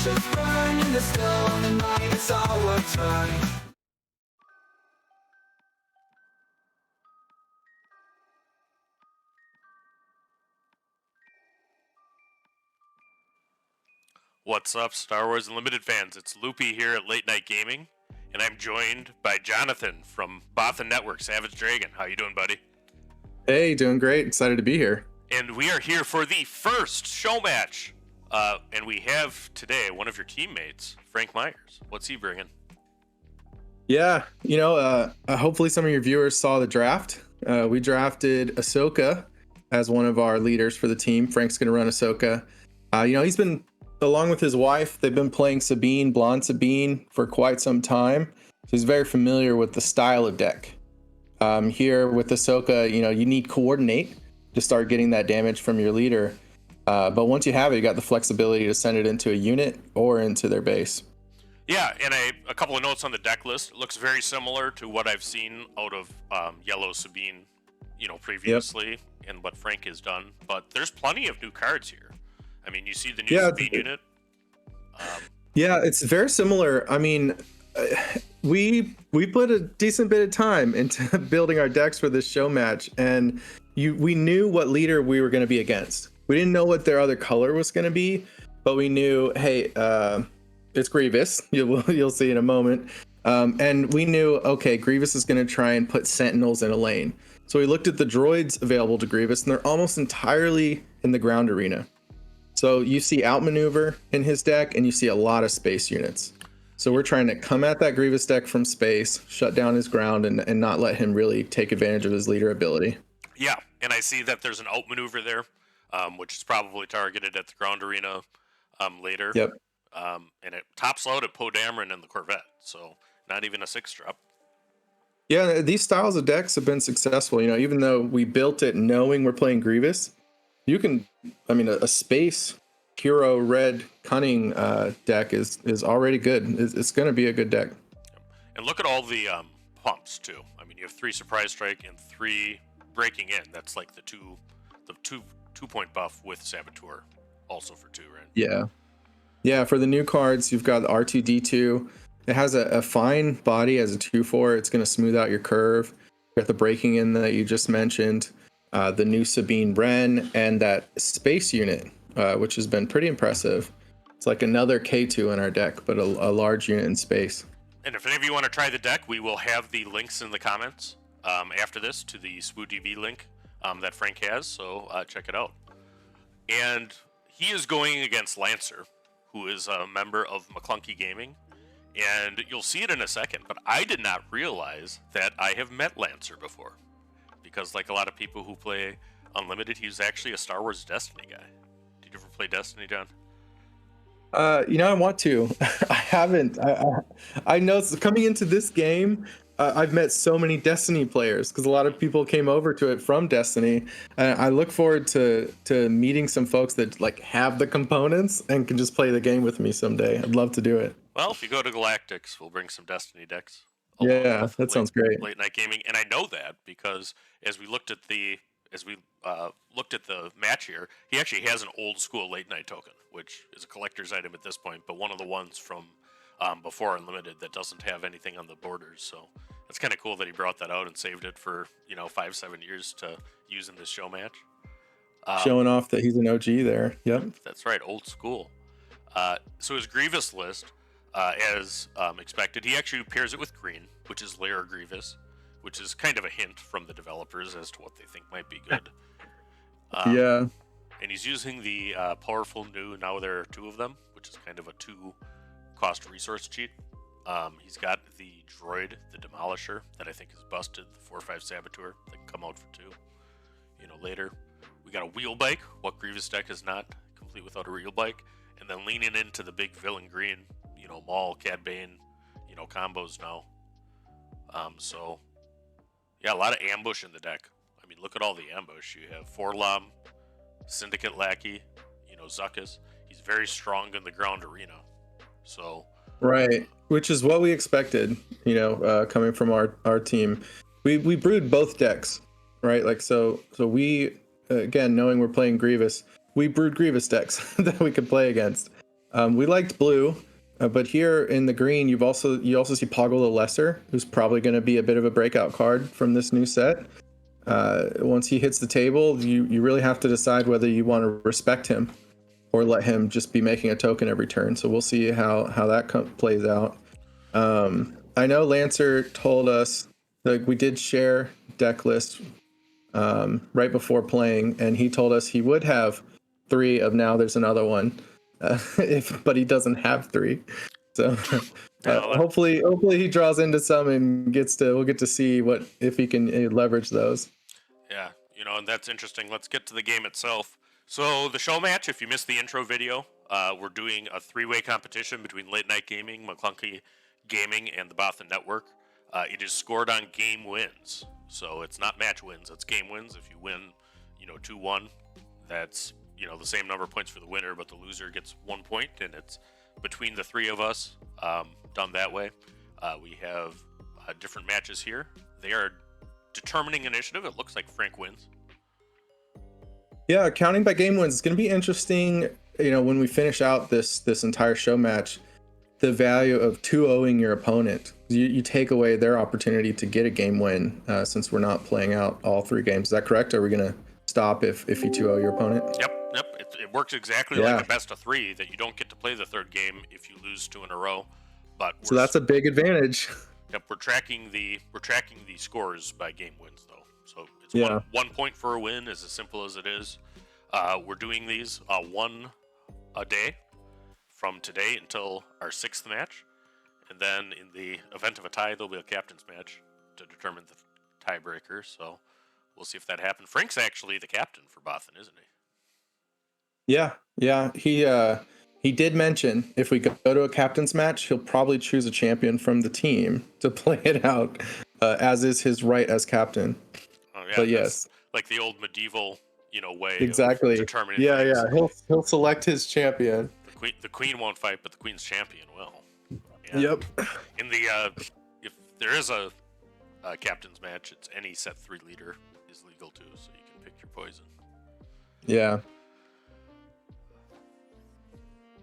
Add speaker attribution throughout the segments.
Speaker 1: ashes burn in the still the night, it's our turn.
Speaker 2: What's up, Star Wars Unlimited fans? It's Loopy here at Late Night Gaming, and I'm joined by Jonathan from Bothan Network, Savage Dragon. How you doing, buddy?
Speaker 3: Hey, doing great. Excited to be here.
Speaker 2: And we are here for the first show match. And we have today one of your teammates, Frank Myers. What's he bringing?
Speaker 3: Yeah, hopefully some of your viewers saw the draft. We drafted Ahsoka as one of our leaders for the team. Frank's going to run Ahsoka. He's been, along with his wife, they've been playing Sabine, BlondeSabine for quite some time. So he's very familiar with the style of deck. Here with Ahsoka, you need coordinate to start getting that damage from your leader. But once you have it, you got the flexibility to send it into a unit or into their base.
Speaker 2: Yeah, and a couple of notes on the deck list. It looks very similar to what I've seen out of Yellow Sabine, previously, and what Frank has done. But there's plenty of new cards here. I mean, you see the new Sabine unit.
Speaker 3: Yeah, it's very similar. I mean, we put a decent bit of time into building our decks for this show match, and we knew what leader we were going to be against. We didn't know what their other color was going to be, but we knew, hey, it's Greivous. You'll see in a moment. And we knew, okay, Greivous is going to try and put Sentinels in a lane. So we looked at the droids available to Greivous, and they're almost entirely in the ground arena. So you see outmaneuver in his deck, and you see a lot of space units. So we're trying to come at that Greivous deck from space, shut down his ground, and not let him really take advantage of his leader ability.
Speaker 2: Yeah, and I see that there's an outmaneuver there, which is probably targeted at the ground arena later.
Speaker 3: Yep.
Speaker 2: And it tops out at Poe Dameron and the Corvette, so not even a 6-drop.
Speaker 3: Yeah, these styles of decks have been successful. Even though we built it knowing we're playing Greivous, you can, a space hero red cunning deck is already good. It's going to be a good deck.
Speaker 2: And look at all the pumps too. I mean, you have 3 surprise strike and 3 breaking in. That's like the two point buff with Saboteur, also for 2, right?
Speaker 3: Yeah, for the new cards, you've got the R2D2. It has a fine body as a 2/4. It's going to smooth out your curve. You got the breaking in that you just mentioned, the new Sabine Wren, and that space unit, which has been pretty impressive. It's like another K2 in our deck, but a large unit in space.
Speaker 2: And if any of you want to try the deck, we will have the links in the comments after this to the SpooDB link that Frank has, so check it out. And he is going against Lancer, who is a member of Maclunky Gaming, and you'll see it in a second, but I did not realize that I have met Lancer before, because like a lot of people who play Unlimited, he's actually a Star Wars Destiny guy. Did you ever play Destiny, John?
Speaker 3: I want to. I haven't. I know coming into this game, I've met so many Destiny players because a lot of people came over to it from Destiny. I look forward to meeting some folks that like have the components and can just play the game with me someday. I'd love to do it.
Speaker 2: Well, if you go to Galactics, we'll bring some Destiny decks.
Speaker 3: Yeah, that sounds great.
Speaker 2: Late Night Gaming, and I know that because as we looked at the match here, he actually has an old school Late Night token, which is a collector's item at this point, but one of the ones from before Unlimited that doesn't have anything on the borders. So it's kind of cool that he brought that out and saved it for 5-7 years to use in this show match.
Speaker 3: Showing off that he's an OG there. Yep.
Speaker 2: That's right, old school. So his Grievous list, as expected, he actually pairs it with green, which is Lair Grievous, which is kind of a hint from the developers as to what they think might be good.
Speaker 3: Yeah.
Speaker 2: And he's using the powerful new, now there are 2 of them, which is kind of a 2-cost resource cheat. He's got the droid, the Demolisher, that I think is busted, the 4/5 Saboteur, that can come out for 2, later. We got a wheel bike. What Grievous deck is not complete without a wheel bike? And then leaning into the big villain green, Maul, Cad Bane, combos now. So, yeah, a lot of ambush in the deck. I mean, look at all the ambush. You have Forlom, Syndicate Lackey, Zuckuss. He's very strong in the ground arena. So,
Speaker 3: right, which is what we expected, coming from our team. We brewed both decks, right? Like, so we, again, knowing we're playing Grievous, we brewed Grievous decks that we could play against. We liked blue, but here in the green, you also see Poggle the Lesser, who's probably going to be a bit of a breakout card from this new set. Once he hits the table, you really have to decide whether you want to respect him or let him just be making a token every turn. So we'll see how that plays out. I know Lancer told us that we did share deck list right before playing, and he told us he would have 3 of Now There's Another One, but he doesn't have 3. So hopefully he draws into some and we'll get to see if he can leverage those.
Speaker 2: Yeah, and that's interesting. Let's get to the game itself. So the show match, if you missed the intro video, we're doing a 3-way competition between Late Night Gaming, Maclunky Gaming, and the Bothan Network. It is scored on game wins. So it's not match wins, it's game wins. If you win, 2-1, that's, the same number of points for the winner, but the loser gets 1 point, and it's between the 3 of us, done that way. We have different matches here. They are determining initiative. It looks like Frank wins.
Speaker 3: Yeah, counting by game wins is going to be interesting. When we finish out this entire show match, the value of 2-0ing your opponent. You take away their opportunity to get a game win, since we're not playing out all 3 games. Is that correct? Are we going to stop if you 2-0 your opponent?
Speaker 2: Yep. It works exactly like a best of 3, that you don't get to play the 3rd game if you lose 2 in a row.
Speaker 3: So that's a big advantage.
Speaker 2: Yep, we're tracking the scores by game wins though. So it's 1 point for a win, as simple as it is. We're doing these 1 a day from today until our 6th match, and then in the event of a tie, there'll be a captain's match to determine the tiebreaker. So we'll see if that happens. Frank's actually the captain for Bothan, isn't he?
Speaker 3: Yeah. He did mention if we go to a captain's match, he'll probably choose a champion from the team to play it out, as is his right as captain.
Speaker 2: Oh, yeah,
Speaker 3: but yes,
Speaker 2: like the old medieval, way
Speaker 3: exactly.
Speaker 2: of determining things.
Speaker 3: He'll select his champion.
Speaker 2: The queen won't fight, but the queen's champion will.
Speaker 3: Yeah. Yep.
Speaker 2: In the if there is a captain's match, it's any set 3 leader is legal too, so you can pick your poison.
Speaker 3: Yeah.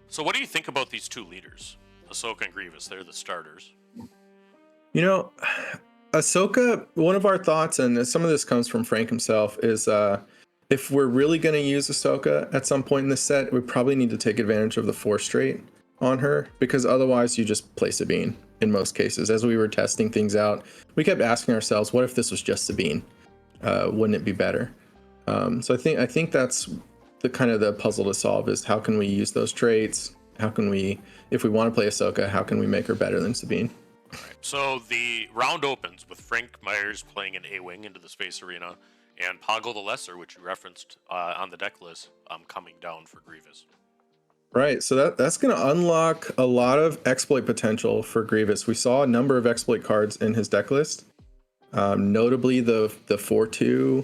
Speaker 2: So what do you think about these 2 leaders, Ahsoka and Greivous? They're the starters.
Speaker 3: Ahsoka, one of our thoughts, and some of this comes from Frank himself, is if we're really going to use Ahsoka at some point in the set, we probably need to take advantage of the 4 straight on her, because otherwise you just play Sabine in most cases. As we were testing things out, we kept asking ourselves, what if this was just Sabine? Wouldn't it be better? So I think that's the kind of the puzzle to solve, is how can we use those traits? How can we, if we want to play Ahsoka, how can we make her better than Sabine?
Speaker 2: All right, so the round opens with Frank Myers playing an A-Wing into the space arena, and Poggle the Lesser, which you referenced on the deck list, coming down for Greivous.
Speaker 3: Right, so that's going to unlock a lot of exploit potential for Greivous. We saw a number of exploit cards in his deck list, notably the 4/2.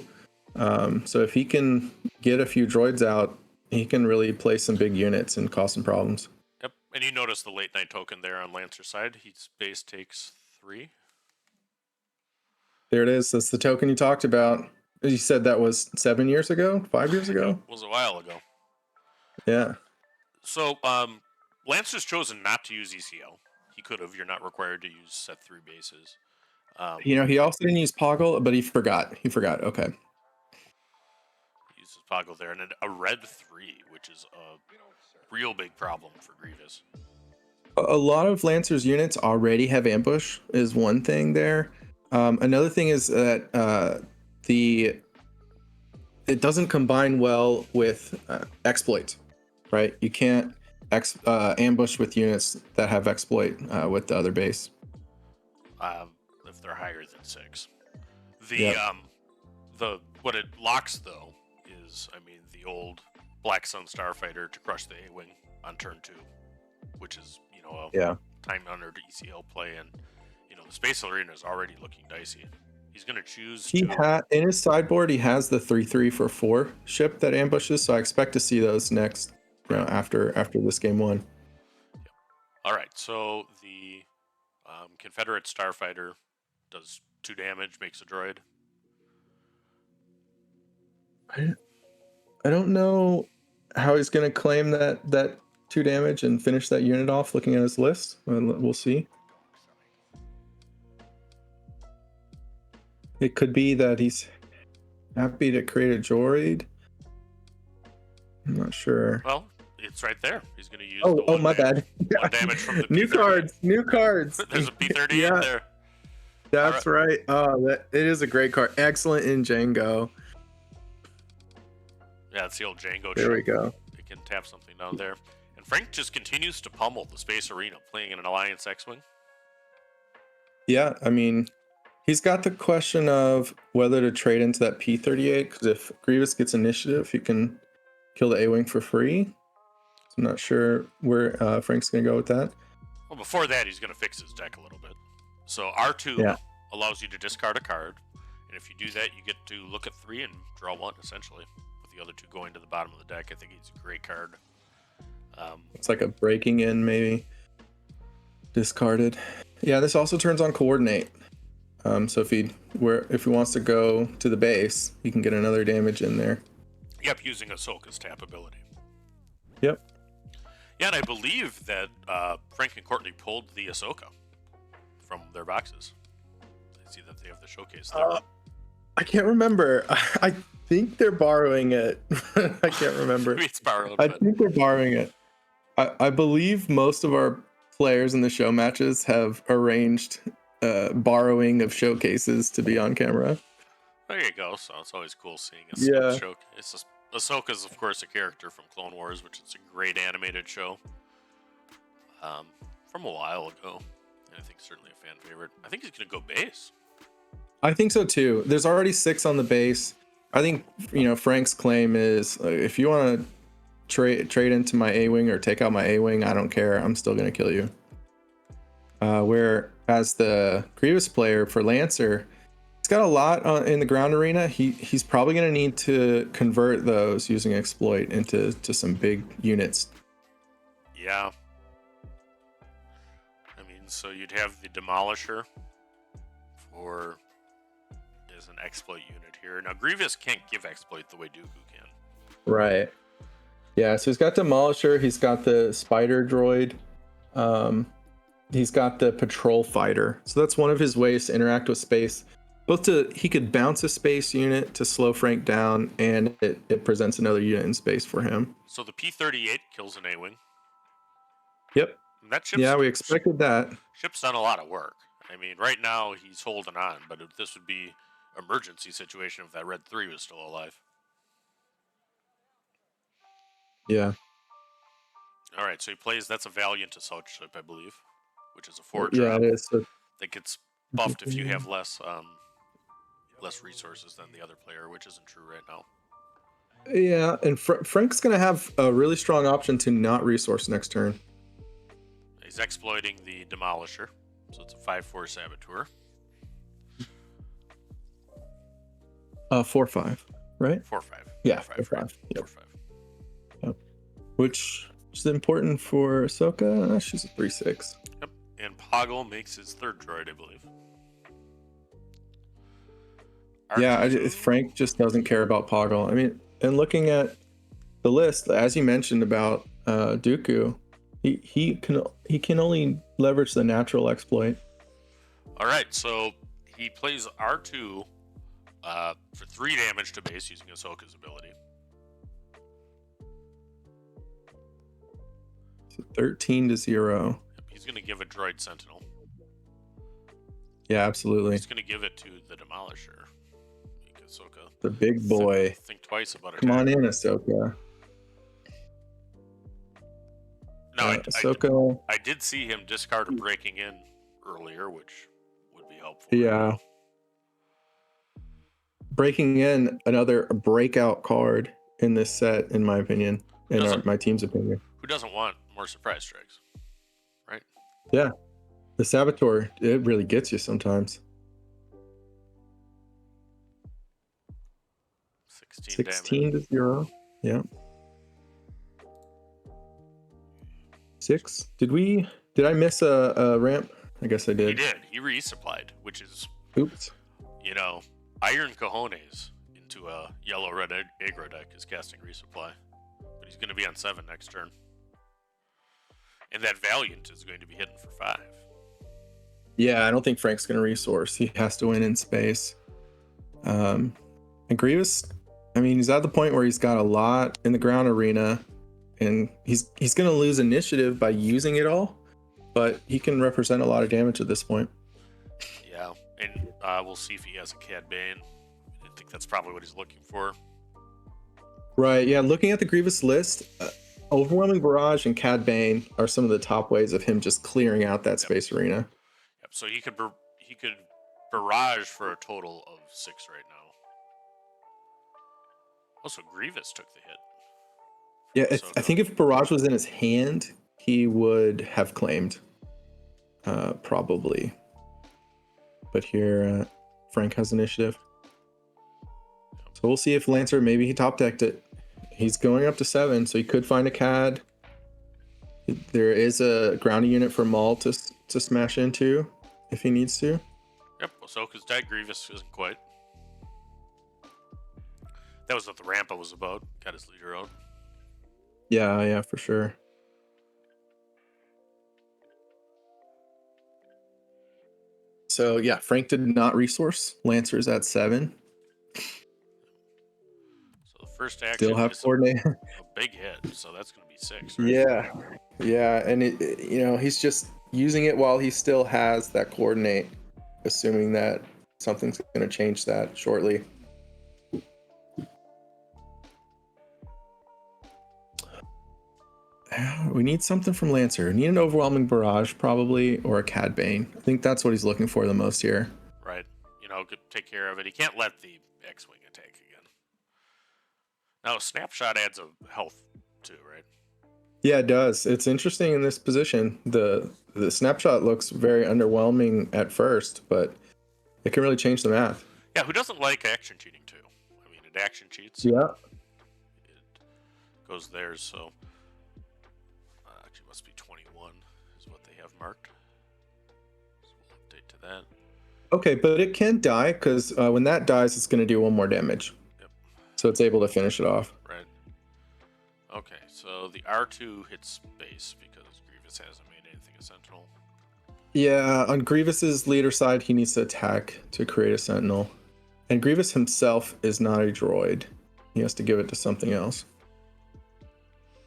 Speaker 3: So if he can get a few droids out, he can really play some big units and cause some problems.
Speaker 2: Yep, and you notice the late night token there on Lancer's side. His base takes 3.
Speaker 3: There it is. That's the token you talked about. You said that was 7 years ago, 5 years ago.
Speaker 2: It was a while ago.
Speaker 3: Yeah.
Speaker 2: So Lancer's chosen not to use ECL. He could have. You're not required to use set 3 bases.
Speaker 3: He also didn't use Poggle, but he forgot. Okay.
Speaker 2: He uses Poggle there, and a red 3, which is a real big problem for Grievous.
Speaker 3: A lot of Lancer's units already have ambush, is one thing there. Another thing is that it doesn't combine well with exploit, right? You can't ambush with units that have exploit with the other base.
Speaker 2: If they're higher than 6.
Speaker 3: Yep.
Speaker 2: What it locks though is, the old Black Sun Starfighter to crush the A-Wing on turn 2, which is time-honored ECL play, and the space arena is already looking dicey. He's going to choose.
Speaker 3: In his sideboard, he has the 3/3 for 4 ship that ambushes, so I expect to see those next. After this game 1.
Speaker 2: Yep. All right, so the Confederate Starfighter does 2 damage, makes a droid.
Speaker 3: I don't know how he's going to claim that 2 damage and finish that unit off looking at his list. We'll see. It could be that he's happy to create a droid. I'm not sure.
Speaker 2: Well, it's right there. He's going to use
Speaker 3: Oh, my bad.
Speaker 2: one damage from the
Speaker 3: New
Speaker 2: P38.
Speaker 3: cards, new cards.
Speaker 2: There's a P38
Speaker 3: Yeah.
Speaker 2: there.
Speaker 3: That's right. Oh, it is a great card. Excellent in Django.
Speaker 2: Yeah, it's the old Django.
Speaker 3: There we go.
Speaker 2: It can tap something down there. And Frank just continues to pummel the Space Arena, playing in an Alliance X-Wing.
Speaker 3: Yeah, I mean, he's got the question of whether to trade into that P38, because if Greivous gets initiative, he can kill the A-Wing for free. So I'm not sure where Frank's going to go with that.
Speaker 2: Well, before that, he's going to fix his deck a little bit. So R2 allows you to discard a card, and if you do that, you get to look at 3 and draw 1, essentially, with the other 2 going to the bottom of the deck. I think he's a great card.
Speaker 3: It's like a breaking in, maybe. Discarded. Yeah, this also turns on coordinate. So if he wants to go to the base, he can get another damage in there.
Speaker 2: Yep, using Ahsoka's tap ability.
Speaker 3: Yep.
Speaker 2: Yeah, and I believe that Frank and Courtney pulled the Ahsoka from their boxes. I see that they have the showcase there.
Speaker 3: I can't remember. I think they're borrowing it. I can't remember.
Speaker 2: Maybe it's borrowed.
Speaker 3: I think they're borrowing it. I believe most of our players in the show matches have arranged borrowing of showcases to be on camera.
Speaker 2: There you go. So it's always cool seeing a showcase. Ahsoka's, of course, a character from Clone Wars, which is a great animated show from a while ago. And I think certainly a fan favorite. I think he's going to go base.
Speaker 3: I think so too. There's already 6 on the base. I think Frank's claim is if you want to trade into my A-Wing or take out my A-Wing, I don't care. I'm still going to kill you. Whereas the Greivous player for Lancer, he's got a lot in the ground arena. He's probably going to need to convert those using exploit into some big units.
Speaker 2: Yeah. I mean, so you'd have the Demolisher as an exploit unit here. Now, Grievous can't give exploit the way Dooku can.
Speaker 3: Right. Yeah, so he's got Demolisher, he's got the Spider Droid, he's got the Patrol Fighter. So that's one of his ways to interact with space. He could bounce a space unit to slow Frank down, and it presents another unit in space for him.
Speaker 2: So the P-38 kills an A-Wing.
Speaker 3: Yep.
Speaker 2: And that
Speaker 3: we expected that.
Speaker 2: Ship's done a lot of work. I mean, right now he's holding on, but this would be emergency situation if that Red 3 was still alive.
Speaker 3: Yeah.
Speaker 2: All right, so he plays. That's a Valiant Assault ship, I believe, which is a 4-drop.
Speaker 3: Yeah, it is.
Speaker 2: That gets buffed if you have less resources than the other player, which isn't true right now.
Speaker 3: Yeah, and Frank's going to have a really strong option to not resource next turn.
Speaker 2: He's exploiting the Demolisher, so it's a 5/4 Saboteur.
Speaker 3: 4/5, right?
Speaker 2: 4/5.
Speaker 3: Yeah,
Speaker 2: 4/5.
Speaker 3: 4/5. Yep.
Speaker 2: 4/5.
Speaker 3: Yep. Which is important for Ahsoka. She's a 3/6.
Speaker 2: Yep. And Poggle makes his 3rd droid, I believe.
Speaker 3: Yeah, Frank just doesn't care about Poggle. I mean, and looking at the list, as you mentioned about Dooku, he can only leverage the natural exploit.
Speaker 2: All right, so he plays R2 for 3 damage to base using Ahsoka's ability.
Speaker 3: So 13-0.
Speaker 2: He's going to give a droid Sentinel.
Speaker 3: Yeah, absolutely.
Speaker 2: He's going to give it to the Demolisher. Ahsoka.
Speaker 3: The big boy.
Speaker 2: Think twice about it.
Speaker 3: Come on in, Ahsoka.
Speaker 2: No,
Speaker 3: Ahsoka.
Speaker 2: I did see him discard a breaking in earlier, which would be helpful.
Speaker 3: Yeah. Breaking in, another breakout card in this set, in my opinion, in my team's opinion.
Speaker 2: Who doesn't want more surprise strikes? Right?
Speaker 3: Yeah. The Saboteur, it really gets you sometimes. 16-0. Yeah. 6. Did I miss a ramp? I guess I did.
Speaker 2: He did. He resupplied, which is,
Speaker 3: oops.
Speaker 2: Iron Cojones into a yellow-red aggro deck is casting resupply. But he's going to be on 7 next turn. And that Valiant is going to be hitting for 5.
Speaker 3: Yeah, I don't think Frank's going to resource. He has to win in space. And Grievous, I mean, he's at the point where he's got a lot in the ground arena, and he's going to lose initiative by using it all, but he can represent a lot of damage at this point.
Speaker 2: Yeah, and we'll see if he has a Cad Bane. I think that's probably what he's looking for.
Speaker 3: Right, yeah, looking at the Grievous list, Overwhelming Barrage and Cad Bane are some of the top ways of him just clearing out that space arena.
Speaker 2: Yep. So he could barrage for a total of 6 right now. Also, Greivous took the hit.
Speaker 3: Yeah, I think if Barrage was in his hand, he would have claimed, probably. But here, Frank has initiative. So we'll see if Lancer, maybe he top decked it. He's going up to 7, so he could find a CAD. There is a grounding unit for Maul to smash into if he needs to.
Speaker 2: Yep, Ahsoka's dead. Greivous isn't quite. That was what the Rampa was about. Got his leader out.
Speaker 3: Yeah, for sure. So yeah, Frank did not resource. Lancer's at 7.
Speaker 2: So the first action
Speaker 3: Still have
Speaker 2: is
Speaker 3: coordinate.
Speaker 2: a big hit, so that's going to be 6. Right?
Speaker 3: Yeah, and he's just using it while he still has that coordinate, assuming that something's going to change that shortly. We need something from Lancer. We need an Overwhelming Barrage, probably, or a Cad Bane. I think that's what he's looking for the most here.
Speaker 2: Right. Could take care of it. He can't let the X-Wing attack again. Now, Snapshot adds a health, too, right?
Speaker 3: Yeah, it does. It's interesting in this position. The Snapshot looks very underwhelming at first, but it can really change the math.
Speaker 2: Yeah, who doesn't like action cheating, too? I mean, it action cheats.
Speaker 3: Yeah.
Speaker 2: It goes there, so... actually, must be 21 is what they have marked. So we'll update to that.
Speaker 3: Okay, but it can die, because when that dies, it's going to do 1 more damage.
Speaker 2: Yep.
Speaker 3: So it's able to finish it off.
Speaker 2: Right. Okay, so the R2 hits space because Grievous hasn't made anything a sentinel.
Speaker 3: Yeah, on Grievous's leader side, he needs to attack to create a sentinel. And Greivous himself is not a droid. He has to give it to something else.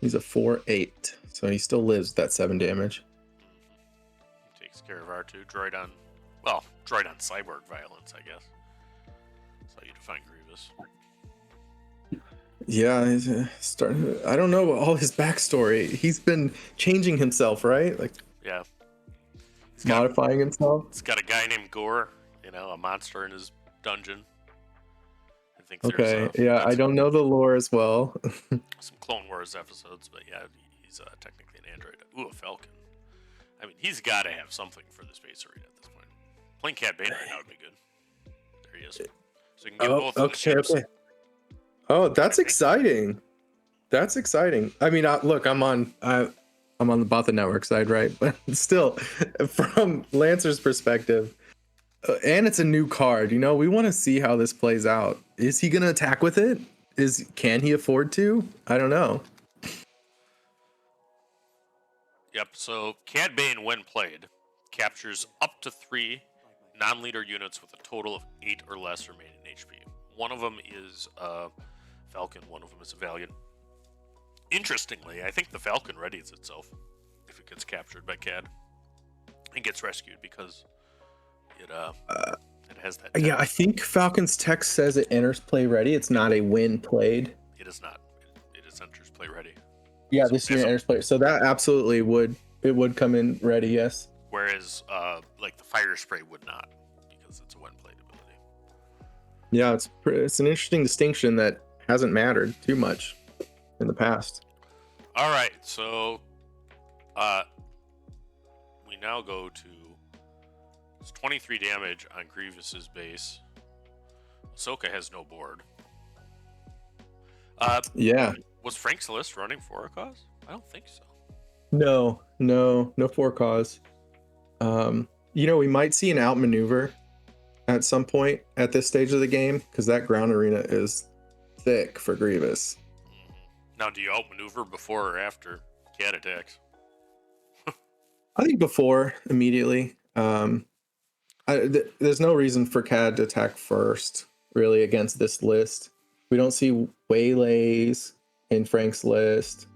Speaker 3: He's a 4/8, so he still lives with that 7 damage.
Speaker 2: He takes care of R2. Droid on cyborg violence, I guess. That's how you define Grievous.
Speaker 3: Yeah, he's I don't know all his backstory. He's been changing himself, right? Like,
Speaker 2: yeah. He's
Speaker 3: modifying himself.
Speaker 2: It's got a guy named Gore, a monster in his dungeon. I think
Speaker 3: Okay, yeah, I don't know the lore as well.
Speaker 2: some Clone Wars episodes, but yeah, he's technically an android. Ooh, a Falcon. I mean, he's got to have something for the space arena at this point. Playing Cad Bane right now would be good. There he is. So you can get both of the ships.
Speaker 3: Okay. Oh, that's exciting. That's exciting. I mean, look, I'm on the Bothan network side, right? But still, from Lancer's perspective, and it's a new card. We want to see how this plays out. Is he going to attack with it? Can he afford to? I don't know.
Speaker 2: Yep. So Cad Bane, when played, captures up to 3 non-leader units with a total of 8 or less remaining HP. One of them is Falcon. One of them is a Valiant. Interestingly, I think the Falcon readies itself if it gets captured by Cad and gets rescued because it has that.
Speaker 3: Yeah, I think Falcon's text says it enters play ready. It's not a win played.
Speaker 2: It is not. It is enters play ready.
Speaker 3: Yeah,
Speaker 2: So
Speaker 3: this unit enters play. So that absolutely would come in ready. Yes.
Speaker 2: Whereas, like the fire spray would not because it's a when played ability.
Speaker 3: Yeah, it's an interesting distinction that hasn't mattered too much in the past.
Speaker 2: All right, so we now go to it's 23 damage on Grievous's base. Ahsoka has no board.
Speaker 3: Yeah.
Speaker 2: Was Frank Celeste running for a cause? I don't think so.
Speaker 3: No for cause. We might see an outmaneuver at some point at this stage of the game because that ground arena is thick for Greivous.
Speaker 2: Now, do you outmaneuver before or after Cad attacks?
Speaker 3: I think before immediately. There's no reason for Cad to attack first, really, against this list. We don't see waylays in Frank's list.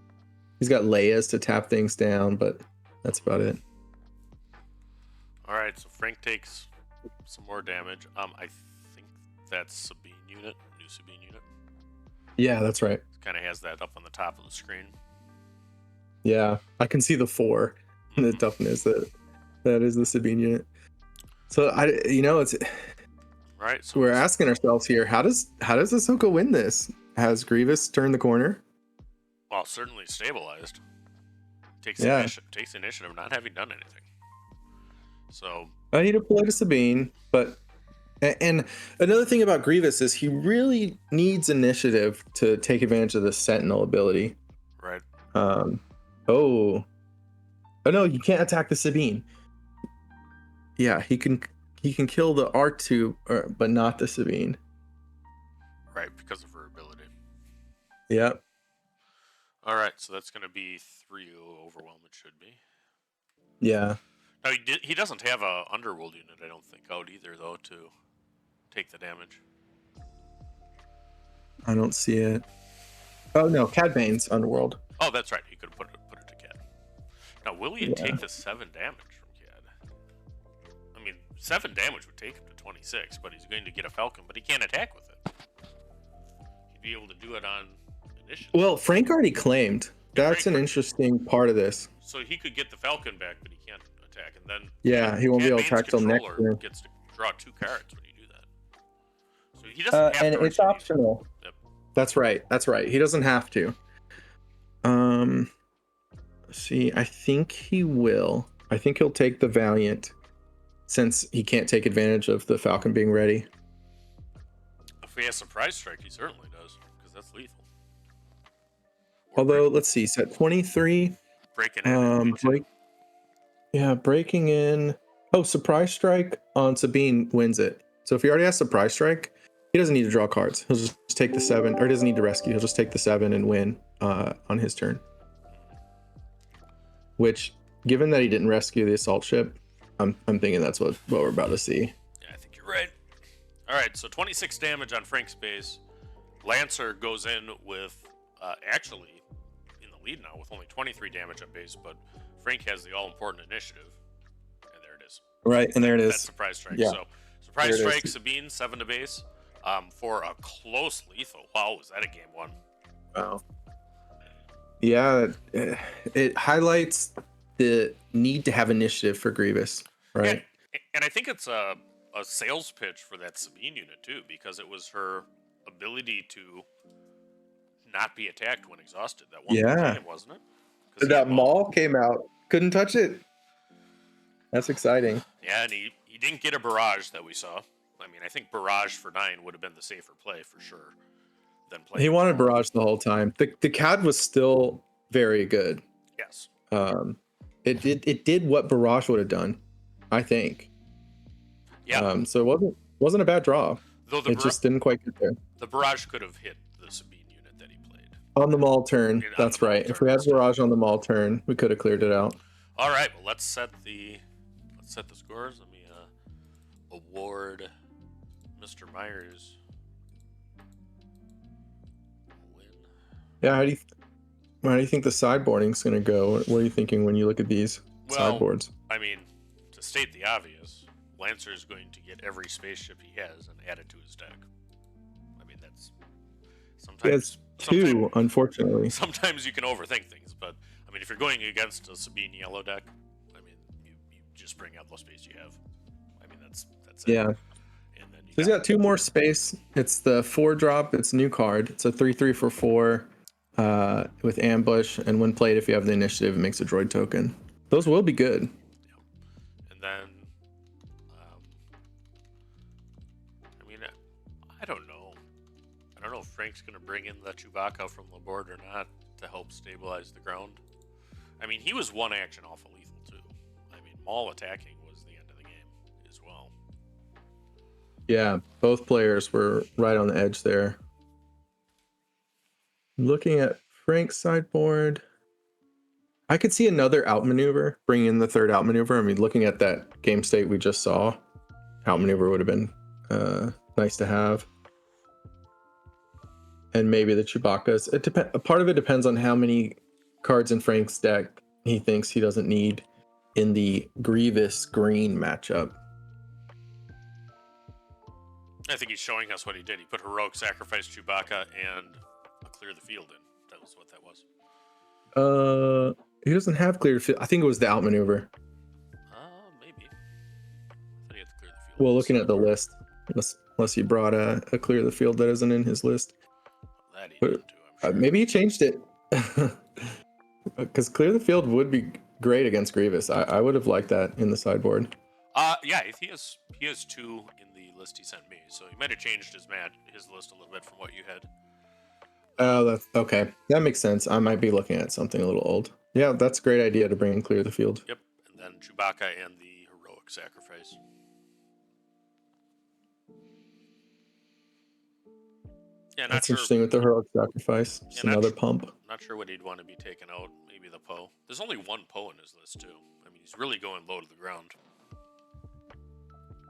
Speaker 3: He's got Leia's to tap things down, but that's about it.
Speaker 2: All right, so Frank takes some more damage. I think that's Sabine unit, new Sabine unit.
Speaker 3: Yeah, that's right.
Speaker 2: Kind of has that up on the top of the screen.
Speaker 3: Yeah, I can see the 4 and the toughness that is the Sabine unit. So it's
Speaker 2: right. So
Speaker 3: we're asking ourselves here, how does Ahsoka win this? Has Grievous turned the corner?
Speaker 2: Well, certainly stabilized. Takes initiative, not having done anything. So
Speaker 3: I need to play to Sabine, but and another thing about Grievous is he really needs initiative to take advantage of the Sentinel ability.
Speaker 2: Right.
Speaker 3: Oh no, you can't attack the Sabine. Yeah, he can kill the R2, but not the Sabine.
Speaker 2: Right, because of her ability.
Speaker 3: Yep.
Speaker 2: All right, so that's going to be 3 overwhelm. It should be.
Speaker 3: Yeah.
Speaker 2: No, he doesn't have a underworld unit, I don't think, out either, though, to take the damage.
Speaker 3: I don't see it. Oh no, Cad Bane's underworld.
Speaker 2: Oh, that's right. He could have put it to Cad. Now, will he take the 7 damage from Cad? I mean, 7 damage would take him to 26, but he's going to get a Falcon, but he can't attack with it. He'd be able to do it on initiative.
Speaker 3: Well, Frank already claimed. That's an interesting part of this.
Speaker 2: So he could get the Falcon back, but he can't attack, and then
Speaker 3: he won't be able to attack till next year.
Speaker 2: Gets to draw 2 cards when you do that. So he doesn't have to.
Speaker 3: And it's optional.
Speaker 2: Yep.
Speaker 3: That's right. He doesn't have to. See, I think he will. I think he'll take the Valiant, since he can't take advantage of the Falcon being ready.
Speaker 2: If he has Surprise Strike, he certainly does, because that's lethal.
Speaker 3: Although, let's see, he's at 23.
Speaker 2: Breaking in.
Speaker 3: Breaking in. Oh, Surprise Strike on Sabine wins it. So if he already has Surprise Strike, he doesn't need to draw cards. He'll just take the 7, or he doesn't need to rescue. He'll just take the 7 and win on his turn. Which, given that he didn't rescue the assault ship, I'm thinking that's what we're about to see.
Speaker 2: Yeah, I think you're right. All right, so 26 damage on Frank's base. Lancer goes in with actually in the lead now with only 23 damage on base, but Frank has the all-important initiative, and there it is.
Speaker 3: Right, and there it is.
Speaker 2: That's Surprise Strike.
Speaker 3: Yeah.
Speaker 2: So Surprise Strike, Sabine 7 to base for a close lethal. Wow, was that a game 1?
Speaker 3: Wow. Yeah, it highlights the need to have initiative for Grievous, right?
Speaker 2: And I think it's a sales pitch for that Sabine unit too, because it was her ability to not be attacked when exhausted. That one game, wasn't it?
Speaker 3: That Maul came out, couldn't touch it. That's exciting.
Speaker 2: Yeah, and he didn't get a barrage that we saw. I mean, I think barrage for 9 would have been the safer play for sure.
Speaker 3: He wanted barrage the whole time. The CAD was still very good.
Speaker 2: Yes.
Speaker 3: It did what barrage would have done, I think.
Speaker 2: Yeah.
Speaker 3: So it wasn't a bad draw.
Speaker 2: Though
Speaker 3: it just didn't quite get there.
Speaker 2: The barrage could have hit the Sabine unit that he played
Speaker 3: on the Maul turn. That's right. If we had barrage on the Maul turn, we could have cleared it out.
Speaker 2: All right. Well, let's set the scores. Let me award Mr. Myers win.
Speaker 3: Yeah, how do you think the sideboarding's going to go? What are you thinking when you look at these sideboards?
Speaker 2: I mean, to state the obvious, Lancer is going to get every spaceship he has and add it to his deck. I mean, that's sometimes
Speaker 3: unfortunately.
Speaker 2: Sometimes you can overthink things, but I mean, if you're going against a Sabine yellow deck, I mean, you just bring out the space you have. I mean, that's it.
Speaker 3: Yeah.
Speaker 2: And then
Speaker 3: he's got 2 more space. It's the 4-drop. It's a new card. It's a 3/3 for 4 with ambush, and when played, if you have the initiative, it makes a droid token. Those will be good.
Speaker 2: Yeah. And then, I mean, I don't know. I don't know if Frank's going to bring in the Chewbacca from the board or not to help stabilize the ground. I mean, he was 1 action off of lethal too. I mean, Maul attacking was the end of the game as well.
Speaker 3: Yeah, both players were right on the edge there. Looking at Frank's sideboard, I could see another outmaneuver, bringing in the third outmaneuver. I mean, looking at that game state we just saw, outmaneuver would have been nice to have. And maybe the Chewbacca's. A part of it depends on how many cards in Frank's deck he thinks he doesn't need in the Grievous green matchup.
Speaker 2: I think he's showing us what he did. He put Heroic Sacrifice, Chewbacca, and a Clear the Field in. That was what that was.
Speaker 3: He doesn't have clear field. I think it was the outmaneuver.
Speaker 2: Maybe. I thought he had to clear the field.
Speaker 3: Well, looking at the list, unless he brought a clear the field that isn't in his list.
Speaker 2: That he did too, I'm sure.
Speaker 3: Maybe he changed it. Because clear the field would be great against Grievous. I would have liked that in the sideboard.
Speaker 2: Yeah, he has 2 in the list he sent me, so he might have changed his list a little bit from what you had.
Speaker 3: Oh, that's okay. That makes sense. I might be looking at something a little old. Yeah, that's a great idea to bring in clear the field.
Speaker 2: Yep, and then Chewbacca and the Heroic Sacrifice. Yeah,
Speaker 3: that's interesting with the Heroic Sacrifice. Just another pump.
Speaker 2: Not sure what he'd want to be taken out. Maybe the Poe. There's only 1 Poe in his list too. I mean, he's really going low to the ground.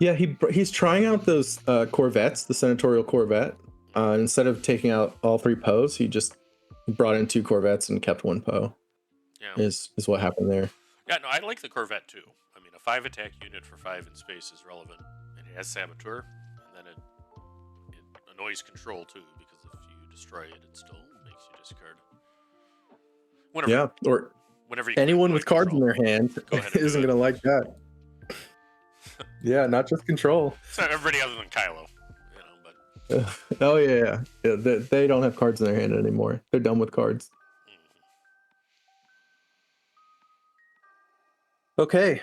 Speaker 3: Yeah, he's trying out those Corvettes, the Senatorial Corvette. Instead of taking out all 3 Poes, he just brought in 2 Corvettes and kept 1 Poe.
Speaker 2: Yeah,
Speaker 3: is what happened there.
Speaker 2: Yeah, no, I like the Corvette too. I mean, a 5 attack unit for 5 in space is relevant, and it has Saboteur, and then it annoys control too, because if you destroy it, it still makes you discard. Whenever
Speaker 3: anyone with cards in their hand isn't going to like that. Yeah, not just control.
Speaker 2: It's not everybody other than Kylo, but.
Speaker 3: Oh yeah. They don't have cards in their hand anymore. They're done with cards. Okay,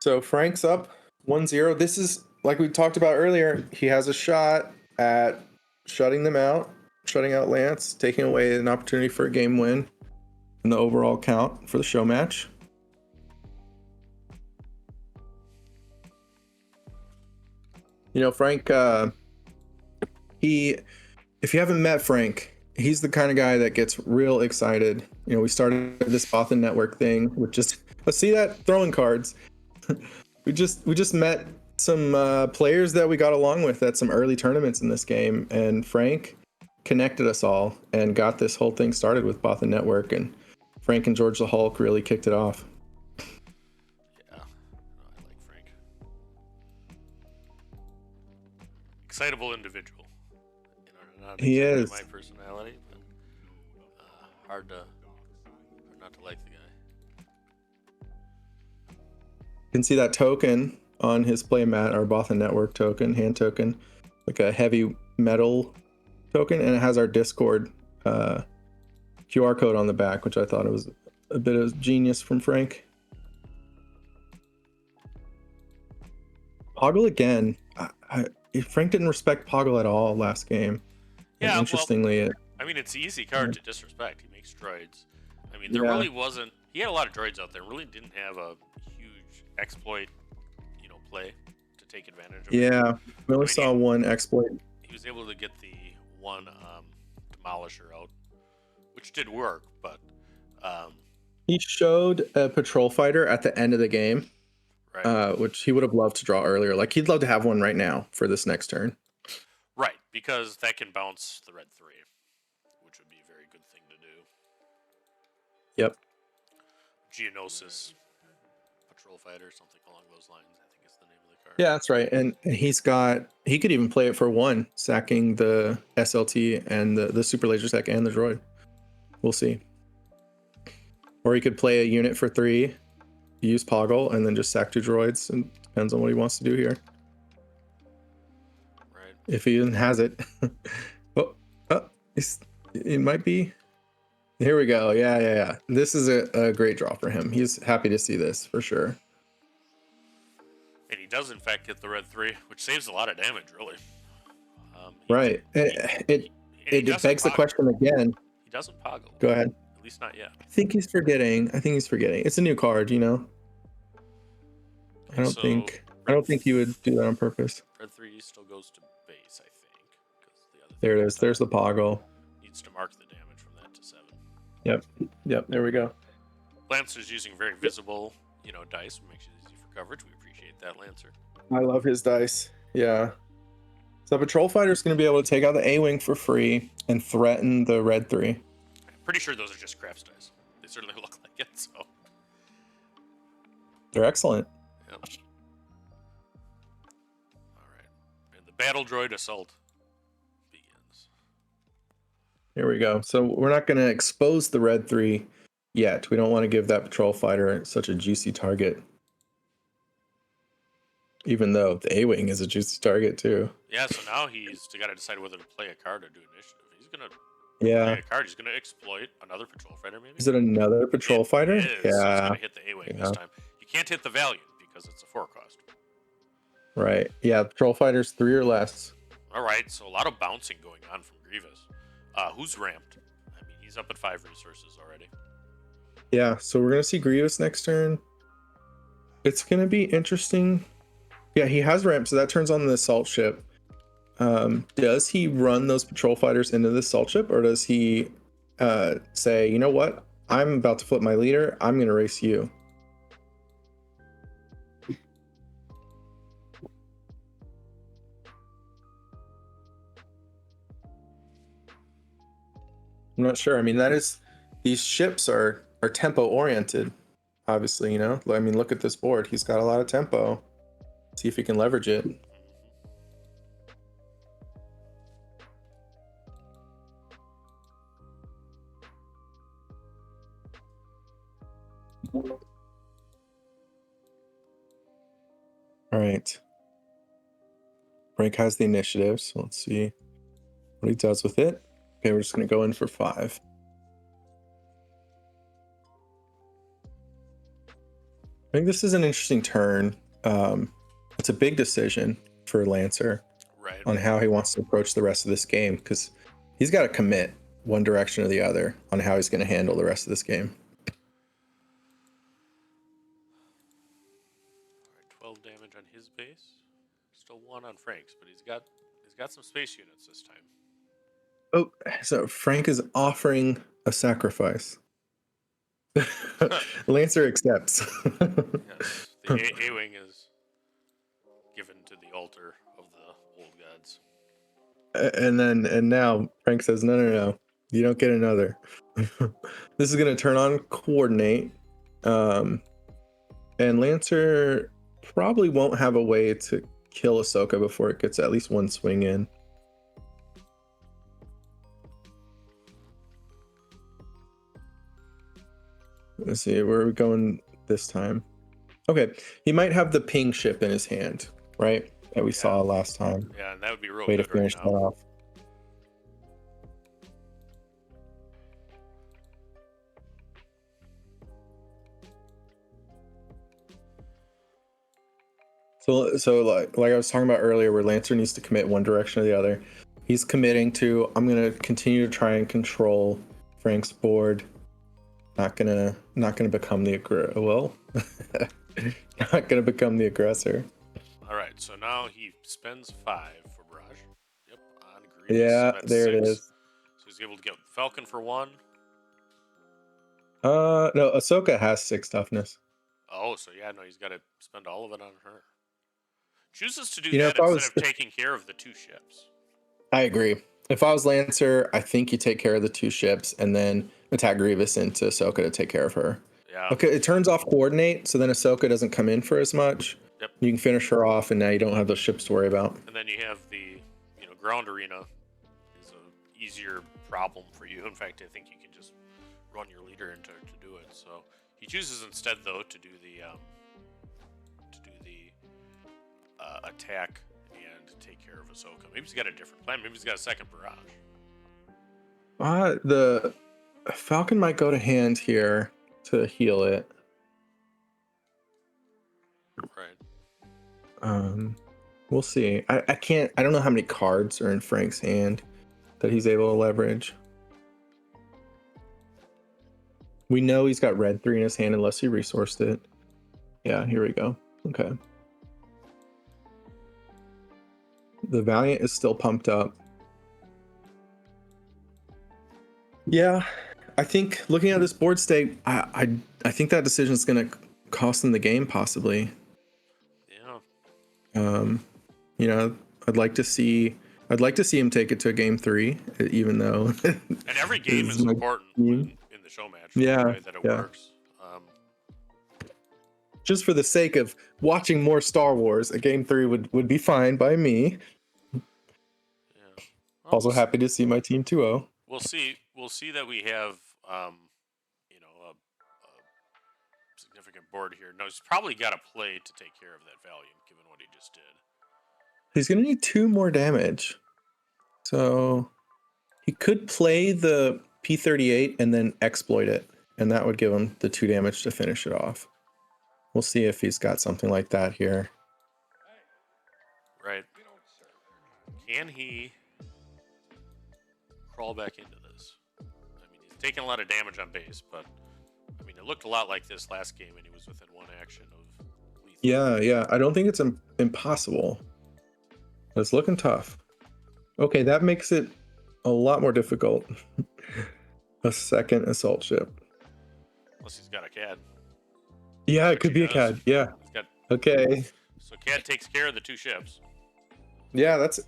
Speaker 3: so Frank's up 1-0. This is, like we talked about earlier, he has a shot at shutting them out, shutting out Lance, taking away an opportunity for a game win in the overall count for the show match. You know, Frank, if you haven't met Frank, he's the kind of guy that gets real excited. You know, we started this Bothan network thing with just, let's see that throwing cards. we just met some players that we got along with at some early tournaments in this game, and Frank connected us all and got this whole thing started with Bothan network, and Frank and George the Hulk really kicked it off.
Speaker 2: Yeah, I like Frank. Excitable individual. Not
Speaker 3: he is.
Speaker 2: My personality, but hard not to like the guy.
Speaker 3: You can see that token on his playmat, our Bothan network token, hand token, like a heavy metal token, and it has our Discord QR code on the back, which I thought it was a bit of genius from Frank. Poggle again. Frank didn't respect Poggle at all last game.
Speaker 2: Yeah,
Speaker 3: and interestingly,
Speaker 2: I mean, it's an easy card to disrespect. He makes droids. I mean, there really wasn't. He had a lot of droids out there. Really didn't have a huge exploit, play to take advantage of.
Speaker 3: Yeah, we only saw one exploit.
Speaker 2: He was able to get the one Demolisher out, which did work, but
Speaker 3: he showed a patrol fighter at the end of the game,
Speaker 2: right.
Speaker 3: Which he would have loved to draw earlier. Like, he'd love to have one right now for this next turn.
Speaker 2: Right, because that can bounce the red 3, which would be a very good thing to do.
Speaker 3: Yep.
Speaker 2: Geonosis patrol fighter, something along those lines, I think is the name of the card.
Speaker 3: Yeah, that's right. And he could even play it for 1, sacking the SLT and the super laser sack and the droid. We'll see. Or he could play a unit for 3, use Poggle, and then just sack 2 droids. And depends on what he wants to do here.
Speaker 2: Right.
Speaker 3: If he even has it. It might be. Here we go. Yeah. This is a great draw for him. He's happy to see this for sure.
Speaker 2: And he does, in fact, get the red 3, which saves a lot of damage, really.
Speaker 3: Right. It begs the question again.
Speaker 2: He doesn't Poggle.
Speaker 3: Go ahead.
Speaker 2: At least not yet.
Speaker 3: I think he's forgetting. It's a new card, I don't think you would do that on purpose.
Speaker 2: Red 3 still goes to base, I think.
Speaker 3: There it is. There's the Poggle.
Speaker 2: Needs to mark the damage from that to 7.
Speaker 3: Yep. There we go.
Speaker 2: Lancer's using very visible, dice, makes it easy for coverage. We appreciate that, Lancer.
Speaker 3: I love his dice. Yeah. So Patrol Fighter's going to be able to take out the A-Wing for free and threaten the red 3.
Speaker 2: I'm pretty sure those are just craps dice. They certainly look like it, so.
Speaker 3: They're excellent.
Speaker 2: Yep. Alright. And the battle droid assault begins.
Speaker 3: Here we go. So we're not going to expose the red 3 yet. We don't want to give that Patrol Fighter such a juicy target. Even though the A-Wing is a juicy target too.
Speaker 2: Yeah, so now he's got to decide whether to play a card or do initiative. He's going to
Speaker 3: Yeah.
Speaker 2: play a card. He's going to exploit another Patrol Fighter, maybe?
Speaker 3: Is it another Patrol Fighter?
Speaker 2: It is.
Speaker 3: Yeah.
Speaker 2: So he's going to hit the A-Wing this time. You can't hit the Valiant because it's a 4 cost.
Speaker 3: Right. Yeah, Patrol Fighter's 3 or less.
Speaker 2: Alright, so a lot of bouncing going on from Greivous. Who's ramped? I mean, he's up at 5 resources already.
Speaker 3: Yeah, so we're going to see Greivous next turn. It's going to be interesting. Yeah, he has ramp, so that turns on the assault ship. Does he run those Patrol Fighters into the assault ship, or does he say, you know what? I'm about to flip my leader. I'm going to race you. I'm not sure. I mean, these ships are tempo oriented, obviously, I mean, look at this board. He's got a lot of tempo. See if he can leverage it. All right. Frank has the initiative, so let's see what he does with it. Okay, we're just going to go in for 5. I think this is an interesting turn. It's a big decision for Lancer on how he wants to approach the rest of this game, because he's got to commit one direction or the other on how he's going to handle the rest of this game.
Speaker 2: All right, 12 damage on his base. Still 1 on Frank's, but he's got some space units this time.
Speaker 3: Oh, so Frank is offering a sacrifice. Lancer accepts.
Speaker 2: Yes, the A-Wing is given to the altar of the old gods.
Speaker 3: And now Frank says, no, you don't get another. This is going to turn on coordinate. And Lancer probably won't have a way to kill Ahsoka before it gets at least one swing in. Let's see, where are we going this time? Okay, he might have the ping ship in his hand, right? That we saw last time.
Speaker 2: Yeah, and that would be real
Speaker 3: Way
Speaker 2: good
Speaker 3: to finish
Speaker 2: right
Speaker 3: that
Speaker 2: now.
Speaker 3: off. So like I was talking about earlier, where Lancer needs to commit one direction or the other. He's committing to, I'm gonna continue to try and control Frank's board. Not gonna become the not gonna become the aggressor.
Speaker 2: All right, so now he spends 5 for Barrage. Yep, on Greavous.
Speaker 3: Yeah,
Speaker 2: That's
Speaker 3: there
Speaker 2: 6.
Speaker 3: it is.
Speaker 2: So he's able to get Falcon for 1.
Speaker 3: No, Ahsoka has 6 toughness.
Speaker 2: Oh, so yeah, no, he's got to spend all of it on her. Chooses to do
Speaker 3: You know,
Speaker 2: that
Speaker 3: if I
Speaker 2: instead
Speaker 3: was-
Speaker 2: of taking care of the 2 ships.
Speaker 3: I agree. If I was Lancer, I think you take care of the 2 ships and then attack Grievous into Ahsoka to take care of her.
Speaker 2: Yeah.
Speaker 3: Okay, it turns off coordinate, so then Ahsoka doesn't come in for as much.
Speaker 2: Yep.
Speaker 3: You can finish her off, and now you don't have those ships to worry about.
Speaker 2: And then you have the, ground arena is a easier problem for you. In fact, I think you can just run your leader into to do it. So he chooses instead, though, to do the attack and take care of Ahsoka. Maybe he's got a different plan. Maybe he's got a second barrage.
Speaker 3: The Falcon might go to hand here to heal it.
Speaker 2: Right.
Speaker 3: We'll see. I don't know how many cards are in Frank's hand that he's able to leverage. We know he's got red 3 in his hand unless he resourced it. Yeah, here we go. Okay. The Valiant is still pumped up. Yeah, I think looking at this board state, I I think that decision is going to cost them the game, possibly.
Speaker 2: Yeah.
Speaker 3: You know, I'd like to see him take it to a game 3, even though.
Speaker 2: And every game is important in the show match.
Speaker 3: Yeah,
Speaker 2: The way that it works.
Speaker 3: Just for the sake of watching more Star Wars, a game 3 would be fine by me.
Speaker 2: Yeah. Well,
Speaker 3: Also happy to see my team 2-0.
Speaker 2: We'll see. We'll see that we have, you know, a significant board here. No, he's probably got a play to take care of that Valiant, given what he just did.
Speaker 3: He's going to need 2 more damage. So he could play the P-38 and then exploit it, and that would give him the 2 damage to finish it off. We'll see if he's got something like that here.
Speaker 2: Right. Can he crawl back into this? I mean, he's taking a lot of damage on base, but I mean, it looked a lot like this last game, and he was within 1 action of lethal.
Speaker 3: Yeah. I don't think it's impossible. It's looking tough. Okay, that makes it a lot more difficult. A second assault ship.
Speaker 2: Unless he's got a CAD.
Speaker 3: Yeah, it could be a CAD. Yeah. Okay.
Speaker 2: So CAD takes care of the 2 ships.
Speaker 3: Yeah, that's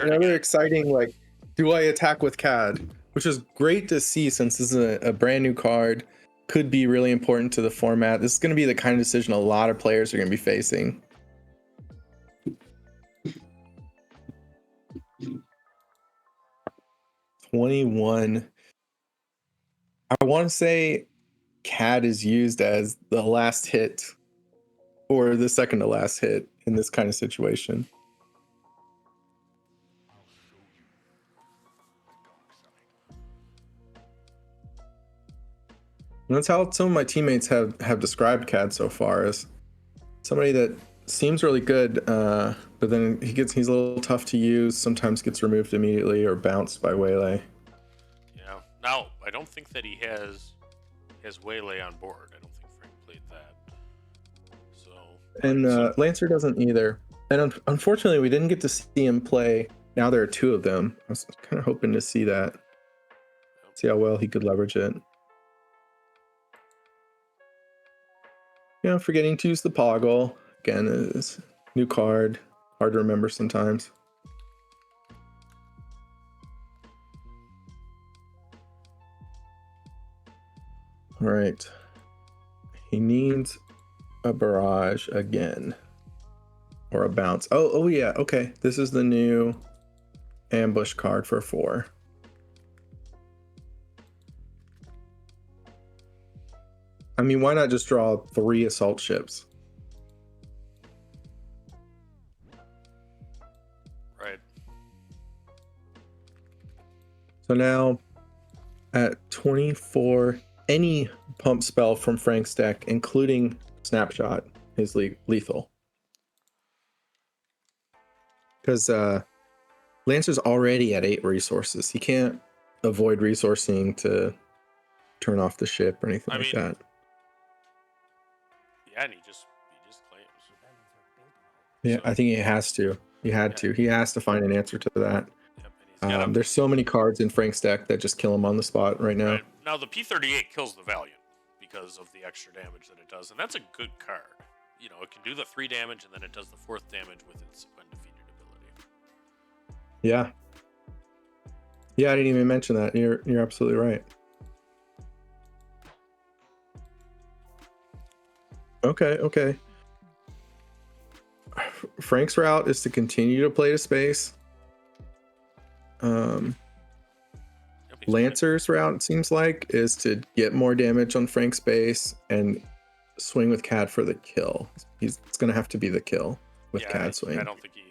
Speaker 3: another exciting, like, do I attack with CAD? Which is great to see, since this is a brand new card. Could be really important to the format. This is going to be the kind of decision a lot of players are going to be facing. $21. I want to say CAD is used as the last hit or the second to last hit in this kind of situation. And that's how some of my teammates have described CAD so far, as somebody that seems really good, but then he's a little tough to use, sometimes gets removed immediately or bounced by Waylay.
Speaker 2: Yeah. Now, I don't think that he has Waylay on board. I don't think Frank played that. So.
Speaker 3: And Lancer doesn't either. And unfortunately, we didn't get to see him play. Now there are 2 of them. I was kind of hoping to see that. See how well he could leverage it. Forgetting to use the Poggle. Again, is new card. Hard to remember sometimes. All right. He needs a barrage again. Or a bounce. Oh yeah. Okay. This is the new ambush card for 4. I mean, why not just draw 3 assault ships?
Speaker 2: Right.
Speaker 3: So now at 24, any pump spell from Frank's deck, including Snapshot, is lethal. Because Lancer's already at 8 resources. He can't avoid resourcing to turn off the ship or anything like that.
Speaker 2: Yeah, and he just claims.
Speaker 3: Yeah, so, I think he has to. He had to. He has to find an answer to that.
Speaker 2: Yep,
Speaker 3: there's so many cards in Frank's deck that just kill him on the spot right now.
Speaker 2: Right. Now, the P-38 kills the Valiant because of the extra damage that it does, and that's a good card. You know, it can do the 3 damage, and then it does the 4th damage with its when defeated ability.
Speaker 3: Yeah. Yeah, I didn't even mention that. You're absolutely right. Okay. Frank's route is to continue to play to space. Lancer's route, it seems like, is to get more damage on Frank's base and swing with CAD for the kill. It's going to have to be the kill with CAD swing.
Speaker 2: I don't think he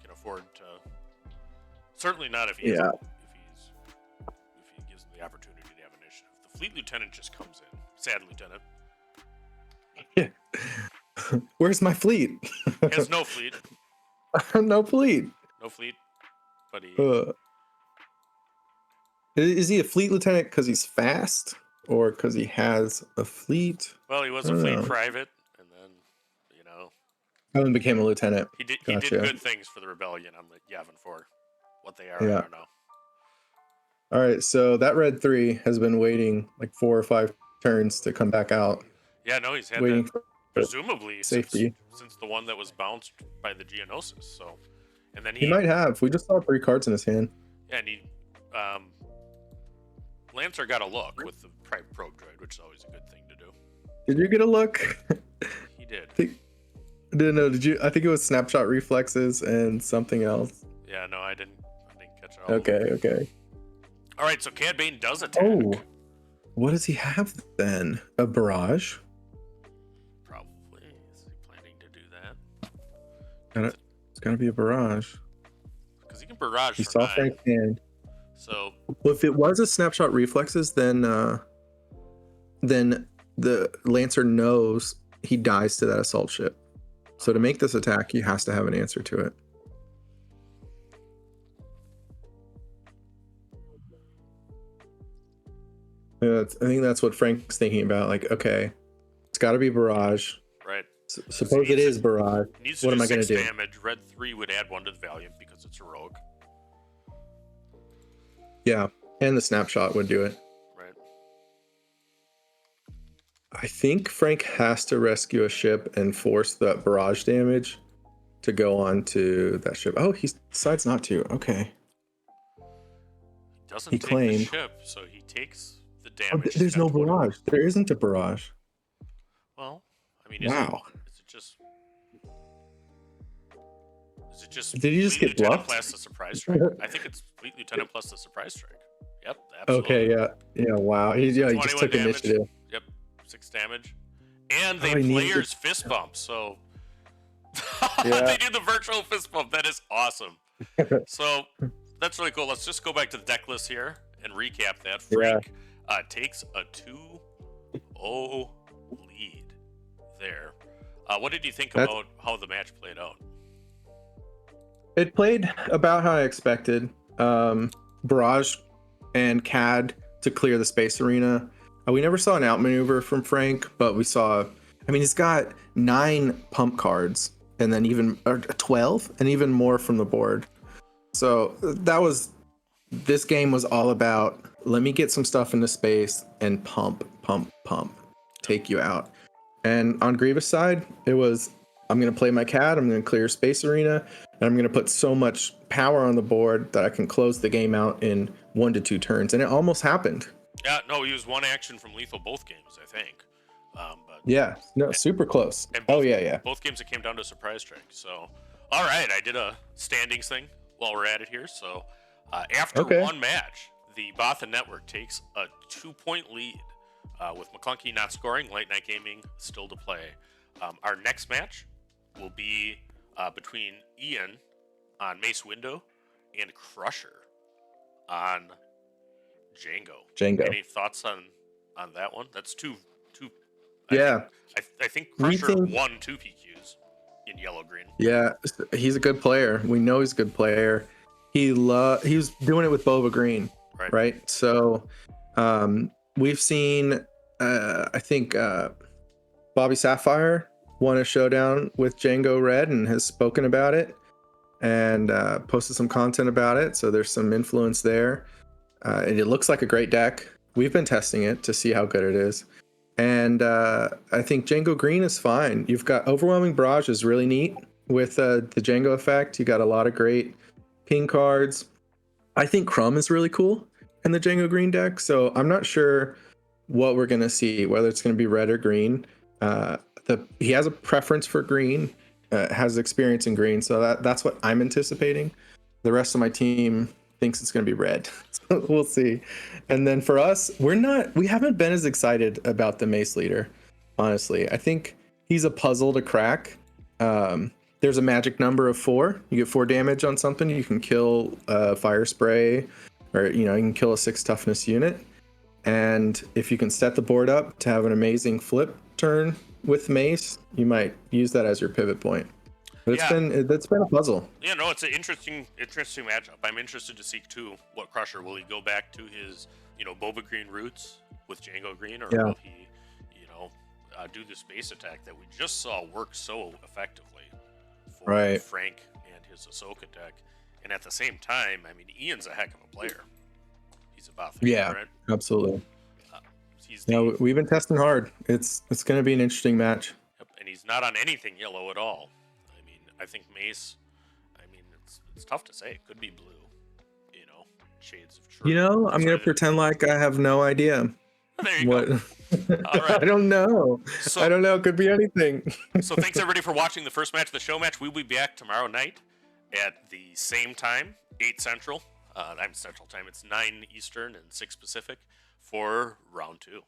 Speaker 2: can afford to. Certainly not if he gives him the opportunity to have initiative. The Fleet Lieutenant just comes in. Sad Lieutenant.
Speaker 3: Yeah. Where's my fleet?
Speaker 2: He has no fleet.
Speaker 3: No fleet.
Speaker 2: No fleet. But he.
Speaker 3: Is he a fleet lieutenant because he's fast, or because he has a fleet?
Speaker 2: Well, he was a fleet private, and then,
Speaker 3: and then became a lieutenant.
Speaker 2: He did good things for the rebellion on the Yavin 4. What they are,
Speaker 3: yeah.
Speaker 2: I don't know.
Speaker 3: All right, so that red 3 has been waiting like 4 or 5 turns to come back out,
Speaker 2: Yeah, no, he's had
Speaker 3: waiting
Speaker 2: that
Speaker 3: for
Speaker 2: presumably
Speaker 3: safety.
Speaker 2: since the one that was bounced by the Geonosis. So, and then
Speaker 3: He might have. We just saw 3 cards in his hand.
Speaker 2: yeah, and he Lancer got a look with the probe droid, which is always a good thing to do.
Speaker 3: Did you get a look?
Speaker 2: He did.
Speaker 3: I didn't know. Did you? I think it was snapshot reflexes and something else.
Speaker 2: Yeah, no, I didn't catch it all.
Speaker 3: Okay.
Speaker 2: All right, so Cad Bane does attack.
Speaker 3: Oh, what does he have then? A barrage?
Speaker 2: Probably. Is he planning to do that?
Speaker 3: It's gonna be a barrage.
Speaker 2: Because he can barrage.
Speaker 3: He
Speaker 2: for
Speaker 3: saw
Speaker 2: 9.
Speaker 3: Frank's hand.
Speaker 2: So
Speaker 3: Well, if it was a snapshot reflexes, then the Lancer knows he dies to that assault ship. So to make this attack, he has to have an answer to it. Yeah, I think that's what Frank's thinking about. Like, okay, it's got to be barrage.
Speaker 2: right.
Speaker 3: Suppose it is barrage.
Speaker 2: Needs to
Speaker 3: What
Speaker 2: do
Speaker 3: am I going
Speaker 2: 6
Speaker 3: to do?
Speaker 2: damage. Red 3 would add 1 to the Valiant because it's a rogue.
Speaker 3: Yeah, and the snapshot would do it.
Speaker 2: Right.
Speaker 3: I think Frank has to rescue a ship and force that barrage damage to go on to that ship. Oh, he decides not to. Okay.
Speaker 2: He doesn't
Speaker 3: He
Speaker 2: take
Speaker 3: claimed.
Speaker 2: the ship, so he takes the
Speaker 3: Oh,
Speaker 2: damage.
Speaker 3: there's no barrage. There isn't a barrage.
Speaker 2: Well, I mean,
Speaker 3: Wow.
Speaker 2: Is it just
Speaker 3: Did he just
Speaker 2: Fleet
Speaker 3: get
Speaker 2: Lieutenant
Speaker 3: bluffed?
Speaker 2: plus the surprise strike? I think it's Fleet Lieutenant plus the surprise strike. Yep, absolutely.
Speaker 3: Okay, yeah. Wow. He just
Speaker 2: 21
Speaker 3: took
Speaker 2: damage.
Speaker 3: initiative.
Speaker 2: Yep, 6 damage. And they
Speaker 3: Oh, he needed
Speaker 2: players fist bump, so
Speaker 3: Yeah.
Speaker 2: they do the virtual fist bump. That is awesome. So that's really cool. Let's just go back to the deck list here and recap that. Frank takes a 2-0 lead there. What did you think about how the match played out?
Speaker 3: It played about how I expected. Barrage and CAD to clear the space arena. We never saw an outmaneuver from Frank, but we saw. I mean, he's got 9 pump cards, and then even 12, and even more from the board. So this game was all about let me get some stuff into space and pump, take you out. And on Grievous' side, it was I'm going to play my CAD, I'm going to clear space arena, and I'm going to put so much power on the board that I can close the game out in 1 to 2 turns. And it almost happened.
Speaker 2: Yeah, no, he was 1 action from lethal both games, I think. But
Speaker 3: Yeah, no, super close.
Speaker 2: and both,
Speaker 3: yeah.
Speaker 2: Both games it came down to a surprise strike. So, all right, I did a standings thing while we're at it here. So, after one match, the Bothan Network takes a 2-point lead with Maclunky not scoring, Late Night Gaming still to play. Our next match will be between Ian on Mace Window and Crusher on Django. Any thoughts on that one? That's two.
Speaker 3: Yeah.
Speaker 2: I think Crusher won 2 PQs in yellow green.
Speaker 3: Yeah, he's a good player. We know he's a good player. He was doing it with Boba Green, right? So we've seen I think Bobby Sapphire won a showdown with Django Red and has spoken about it and posted some content about it. So there's some influence there. And it looks like a great deck. We've been testing it to see how good it is. And I think Django Green is fine. You've got Overwhelming Barrage is really neat with the Django effect. You got a lot of great ping cards. I think Crumb is really cool in the Django Green deck. So I'm not sure what we're going to see, whether it's going to be red or green. He has a preference for green, has experience in green. So that's what I'm anticipating. The rest of my team thinks it's going to be red. So we'll see. And then for us, we haven't been as excited about the Mace Leader, honestly. I think he's a puzzle to crack. There's a magic number of 4. You get 4 damage on something. You can kill Fire Spray, or you can kill a 6 toughness unit. And if you can set the board up to have an amazing flip turn with Mace, you might use that as your pivot point. But it's been a puzzle.
Speaker 2: Yeah, no, it's an interesting matchup. I'm interested to see too what Crusher will he go back to his Boba Green roots with Django Green, or will he do the space attack that we just saw work so effectively for Frank and his Ahsoka deck. And at the same time, I mean, Ian's a heck of a player. He's a Bothan, right?
Speaker 3: Absolutely.
Speaker 2: He's the,
Speaker 3: No, we've been testing hard. It's going to be an interesting match.
Speaker 2: yep, and he's not on anything yellow at all. I mean, I think Mace. I mean, it's tough to say. It could be blue. You know, shades of true.
Speaker 3: You know, I'm going to pretend like I have no idea.
Speaker 2: There you
Speaker 3: What?
Speaker 2: go. All right.
Speaker 3: I don't know.
Speaker 2: So-
Speaker 3: I don't know. It could be anything.
Speaker 2: So thanks everybody for watching the first match of the show match. We'll be back tomorrow night at the same time, 8 Central. I'm Central Time. It's 9 Eastern and 6 Pacific for round 2.